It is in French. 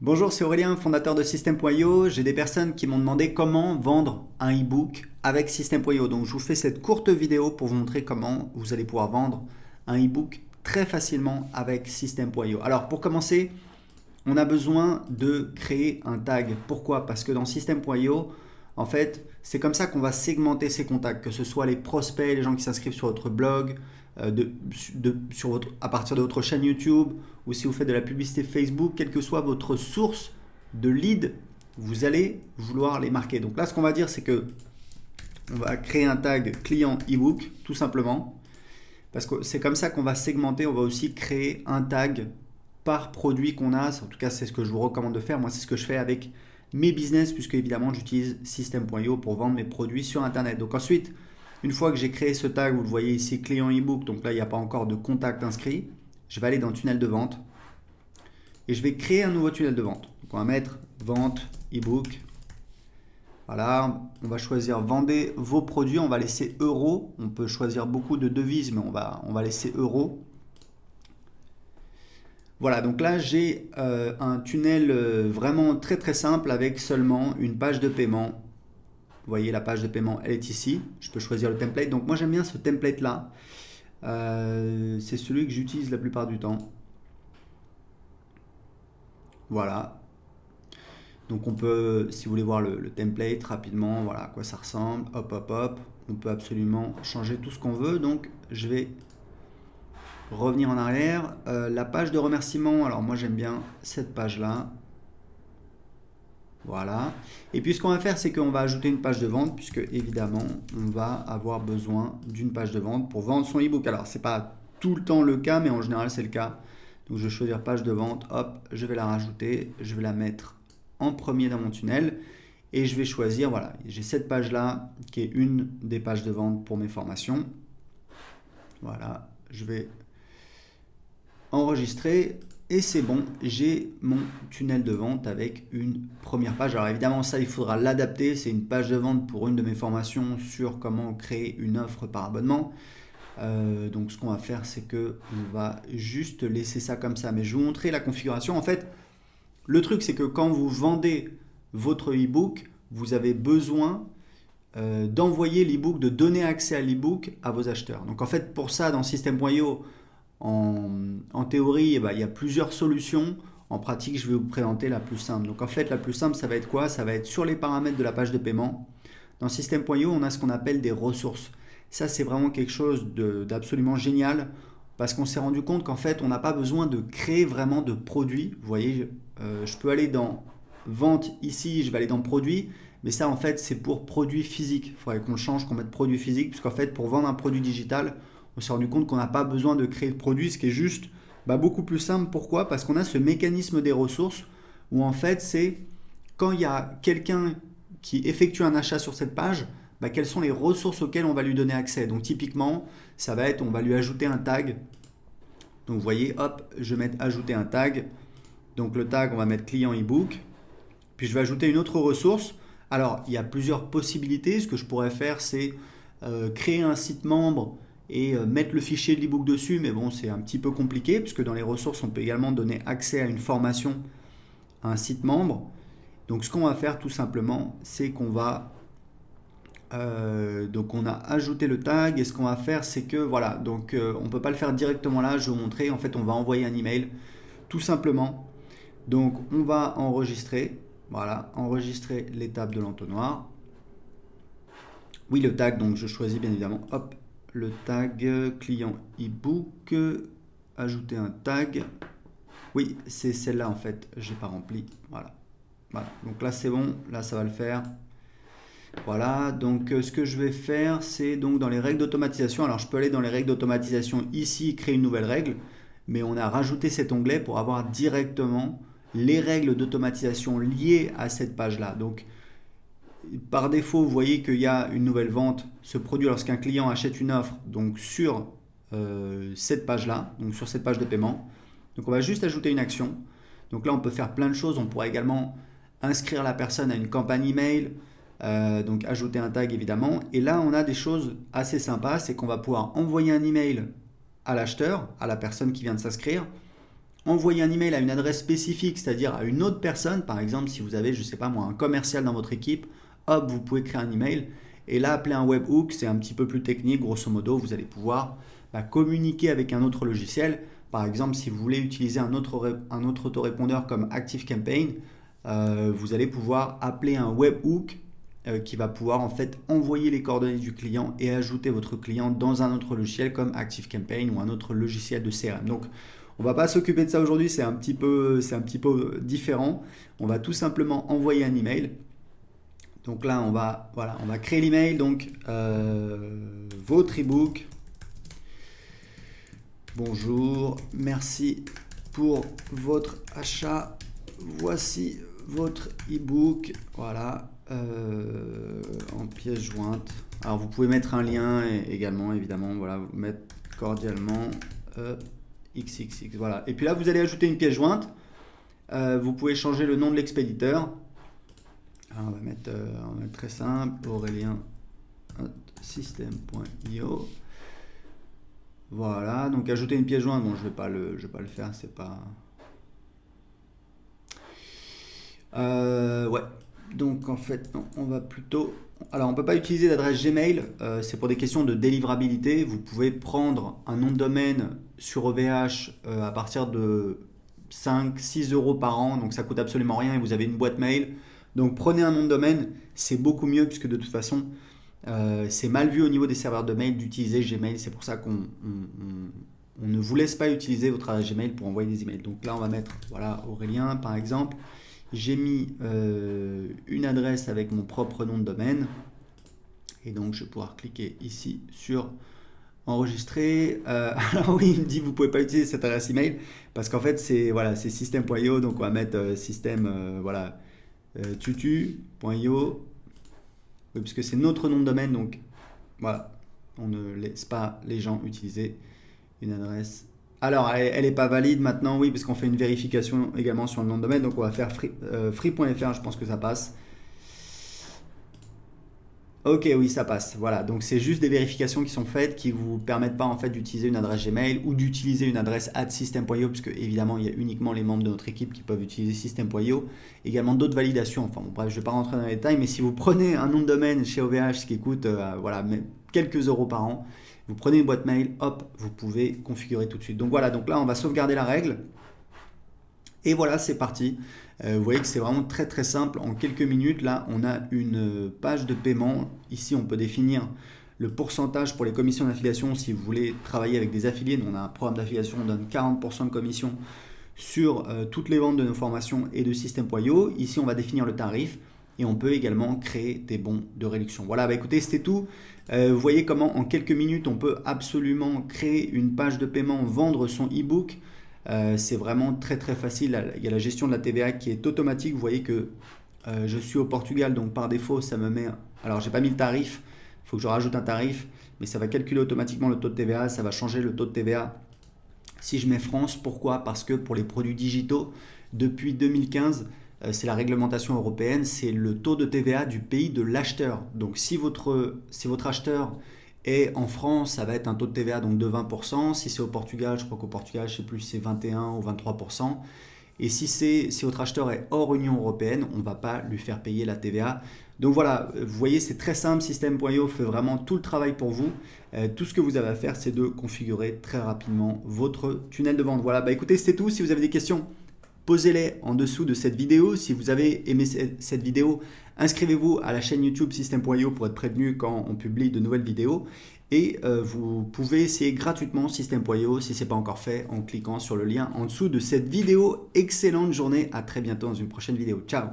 Bonjour, c'est Aurélien, fondateur de System.io. J'ai des personnes qui m'ont demandé comment vendre un e-book avec System.io. Donc je vous fais cette courte vidéo pour vous montrer comment vous allez pouvoir vendre un e-book très facilement avec System.io. Alors pour commencer, on a besoin de créer un tag. Pourquoi? Parce que dans System.io, en fait, c'est comme ça qu'on va segmenter ses contacts, que ce soit les prospects, les gens qui s'inscrivent sur votre blog, à partir de votre chaîne YouTube, ou si vous faites de la publicité Facebook, quelle que soit votre source de lead, vous allez vouloir les marquer. Donc là, ce qu'on va dire, c'est que on va créer un tag client ebook, tout simplement, parce que c'est comme ça qu'on va segmenter. On va aussi créer un tag par produit qu'on a. En tout cas, c'est ce que je vous recommande de faire. Moi, c'est ce que je fais avec mes business, puisque évidemment, j'utilise System.io pour vendre mes produits sur Internet. Donc ensuite, une fois que j'ai créé ce tag, vous le voyez ici, client ebook, donc là, il n'y a pas encore de contact inscrit, je vais aller dans tunnel de vente et je vais créer un nouveau tunnel de vente. Donc on va mettre vente ebook. Voilà, on va choisir vendez vos produits, on va laisser euros. On peut choisir beaucoup de devises, mais on va laisser euros. Voilà, donc là j'ai un tunnel vraiment très très simple avec seulement une page de paiement. Vous voyez, la page de paiement, elle est ici. Je peux choisir le template. Donc moi, j'aime bien ce template-là. C'est celui que j'utilise la plupart du temps. Voilà. Donc on peut, si vous voulez voir le template rapidement, voilà à quoi ça ressemble. Hop, hop, hop. On peut absolument changer tout ce qu'on veut. Donc je vais revenir en arrière. La page de remerciement, alors moi, j'aime bien cette page-là. Voilà. Et puis ce qu'on va faire, c'est qu'on va ajouter une page de vente, puisque évidemment, on va avoir besoin d'une page de vente pour vendre son ebook. Alors, c'est pas tout le temps le cas, mais en général, c'est le cas. Donc, je vais choisir page de vente. Hop, je vais la rajouter. Je vais la mettre en premier dans mon tunnel. Et je vais choisir, voilà, j'ai cette page-là qui est une des pages de vente pour mes formations. Voilà, je vais enregistrer. Et c'est bon, j'ai mon tunnel de vente avec une première page. Alors évidemment, ça, il faudra l'adapter. C'est une page de vente pour une de mes formations sur comment créer une offre par abonnement. Donc ce qu'on va faire, c'est que on va juste laisser ça comme ça. Mais je vais vous montrer la configuration. En fait, le truc, c'est que quand vous vendez votre e-book, vous avez besoin d'envoyer l'e-book, de donner accès à l'e-book à vos acheteurs. Donc en fait, pour ça, dans System.io, en théorie, il y a plusieurs solutions. En pratique, je vais vous présenter la plus simple. Donc en fait, la plus simple, ça va être quoi? Ça va être sur les paramètres de la page de paiement. Dans System.io, on a ce qu'on appelle des ressources. Ça, c'est vraiment quelque chose d'absolument génial parce qu'on s'est rendu compte qu'en fait, on n'a pas besoin de créer vraiment de produits. Vous voyez, je peux aller dans vente ici, je vais aller dans produit. Mais ça, en fait, c'est pour produit physique. Il faudrait qu'on le change, qu'on mette produit physique, puisqu'en fait, pour vendre un produit digital, on s'est rendu compte qu'on n'a pas besoin de créer de produit, ce qui est juste beaucoup plus simple. Pourquoi? Parce qu'on a ce mécanisme des ressources où en fait c'est quand il y a quelqu'un qui effectue un achat sur cette page, quelles sont les ressources auxquelles on va lui donner accès. Donc typiquement, ça va être, on va lui ajouter un tag. Donc vous voyez, hop, je vais mettre ajouter un tag. Donc le tag, on va mettre client ebook. Puis je vais ajouter une autre ressource. Alors il y a plusieurs possibilités. Ce que je pourrais faire, c'est créer un site membre et mettre le fichier de l'ebook dessus, mais bon, c'est un petit peu compliqué, puisque dans les ressources, on peut également donner accès à une formation, à un site membre. Donc ce qu'on va faire tout simplement, c'est qu'on va... donc on a ajouté le tag, et ce qu'on va faire, c'est que, voilà, donc on ne peut pas le faire directement là, je vais vous montrer, en fait, on va envoyer un email, tout simplement. Donc on va enregistrer, voilà, enregistrer l'étape de l'entonnoir. Oui, le tag, donc je choisis bien évidemment, hop, le tag client ebook, ajouter un tag. Oui, c'est celle-là en fait, j'ai pas rempli. Voilà. Voilà. Donc là c'est bon, là ça va le faire. Voilà, donc ce que je vais faire, c'est donc dans les règles d'automatisation. Alors je peux aller dans les règles d'automatisation ici, créer une nouvelle règle, mais on a rajouté cet onglet pour avoir directement les règles d'automatisation liées à cette page-là. Donc par défaut, vous voyez qu'il y a une nouvelle vente se produit lorsqu'un client achète une offre donc sur cette page-là, donc sur cette page de paiement. Donc on va juste ajouter une action. Donc là, on peut faire plein de choses. On pourrait également inscrire la personne à une campagne email, donc ajouter un tag évidemment. Et là, on a des choses assez sympas, c'est qu'on va pouvoir envoyer un email à l'acheteur, à la personne qui vient de s'inscrire. envoyer un email à une adresse spécifique, c'est-à-dire à une autre personne, par exemple, si vous avez, je ne sais pas moi, un commercial dans votre équipe, hop, vous pouvez créer un email. Et là, appeler un webhook, c'est un petit peu plus technique. Grosso modo, vous allez pouvoir communiquer avec un autre logiciel. Par exemple, si vous voulez utiliser un autre autorépondeur comme ActiveCampaign, vous allez pouvoir appeler un webhook qui va pouvoir en fait envoyer les coordonnées du client et ajouter votre client dans un autre logiciel comme ActiveCampaign ou un autre logiciel de CRM. Donc, on ne va pas s'occuper de ça aujourd'hui, c'est un petit peu différent. On va tout simplement envoyer un email. Donc là, on va créer l'email. Donc, votre ebook. Bonjour, merci pour votre achat. Voici votre ebook. Voilà, en pièce jointe. Alors, vous pouvez mettre un lien également, évidemment. Voilà, vous mettre cordialement XXX. Voilà. Et puis là, vous allez ajouter une pièce jointe. Vous pouvez changer le nom de l'expéditeur. Alors, on va mettre très simple, Aurélien system.io. Voilà, donc ajouter une pièce jointe, bon je vais pas le faire, c'est pas... ouais, donc en fait, non, on va plutôt... Alors on peut pas utiliser d'adresse Gmail, c'est pour des questions de délivrabilité. Vous pouvez prendre un nom de domaine sur OVH à partir de 5-6 euros par an, donc ça coûte absolument rien et vous avez une boîte mail. Donc prenez un nom de domaine, c'est beaucoup mieux puisque de toute façon c'est mal vu au niveau des serveurs de mail d'utiliser Gmail. C'est pour ça qu'on ne vous laisse pas utiliser votre adresse Gmail pour envoyer des emails. Donc là on va mettre voilà Aurélien par exemple. J'ai mis une adresse avec mon propre nom de domaine et donc je vais pouvoir cliquer ici sur enregistrer. Alors oui, il me dit vous pouvez pas utiliser cette adresse email parce qu'en fait c'est voilà, c'est system.io, donc on va mettre system voilà tutu.io, oui, puisque c'est notre nom de domaine, donc voilà, on ne laisse pas les gens utiliser une adresse. Alors elle n'est pas valide maintenant, oui, parce qu'on fait une vérification également sur le nom de domaine, donc on va faire free.fr, je pense que ça passe. Ok, oui, ça passe. Voilà, donc c'est juste des vérifications qui sont faites qui vous permettent pas en fait d'utiliser une adresse Gmail ou d'utiliser une adresse @system.io, puisque évidemment il y a uniquement les membres de notre équipe qui peuvent utiliser system.io. Également d'autres validations. Enfin bon, bref, je vais pas rentrer dans les détails, mais si vous prenez un nom de domaine chez OVH, ce qui coûte voilà quelques euros par an, vous prenez une boîte mail, hop, vous pouvez configurer tout de suite. Donc voilà, donc là on va sauvegarder la règle. Et voilà, c'est parti. Vous voyez que c'est vraiment très très simple. En quelques minutes, là, on a une page de paiement. Ici, on peut définir le pourcentage pour les commissions d'affiliation. Si vous voulez travailler avec des affiliés, on a un programme d'affiliation, on donne 40% de commission sur toutes les ventes de nos formations et de system.io. Ici, on va définir le tarif et on peut également créer des bons de réduction. Voilà, bah écoutez, c'était tout. Vous voyez comment en quelques minutes, on peut absolument créer une page de paiement, vendre son e-book. C'est vraiment très très facile. Il y a la gestion de la TVA qui est automatique. Vous voyez que je suis au Portugal, donc par défaut ça me met, alors j'ai pas mis le tarif, il faut que je rajoute un tarif, mais ça va calculer automatiquement le taux de TVA. Ça va changer le taux de TVA si je mets France. Pourquoi? Parce que pour les produits digitaux, depuis 2015, c'est la réglementation européenne, c'est le taux de TVA du pays de l'acheteur. Donc si votre acheteur et en France, ça va être un taux de TVA donc de 20%. Si c'est au Portugal, je crois qu'au Portugal, je ne sais plus si c'est 21 ou 23%. Et si votre acheteur est hors Union européenne, on ne va pas lui faire payer la TVA. Donc voilà, vous voyez, c'est très simple. System.io fait vraiment tout le travail pour vous. Tout ce que vous avez à faire, c'est de configurer très rapidement votre tunnel de vente. Voilà, bah écoutez, c'est tout. Si vous avez des questions, posez-les en dessous de cette vidéo. Si vous avez aimé cette vidéo, inscrivez-vous à la chaîne YouTube System.io pour être prévenu quand on publie de nouvelles vidéos. Et vous pouvez essayer gratuitement System.io si ce n'est pas encore fait en cliquant sur le lien en dessous de cette vidéo. Excellente journée, à très bientôt dans une prochaine vidéo. Ciao!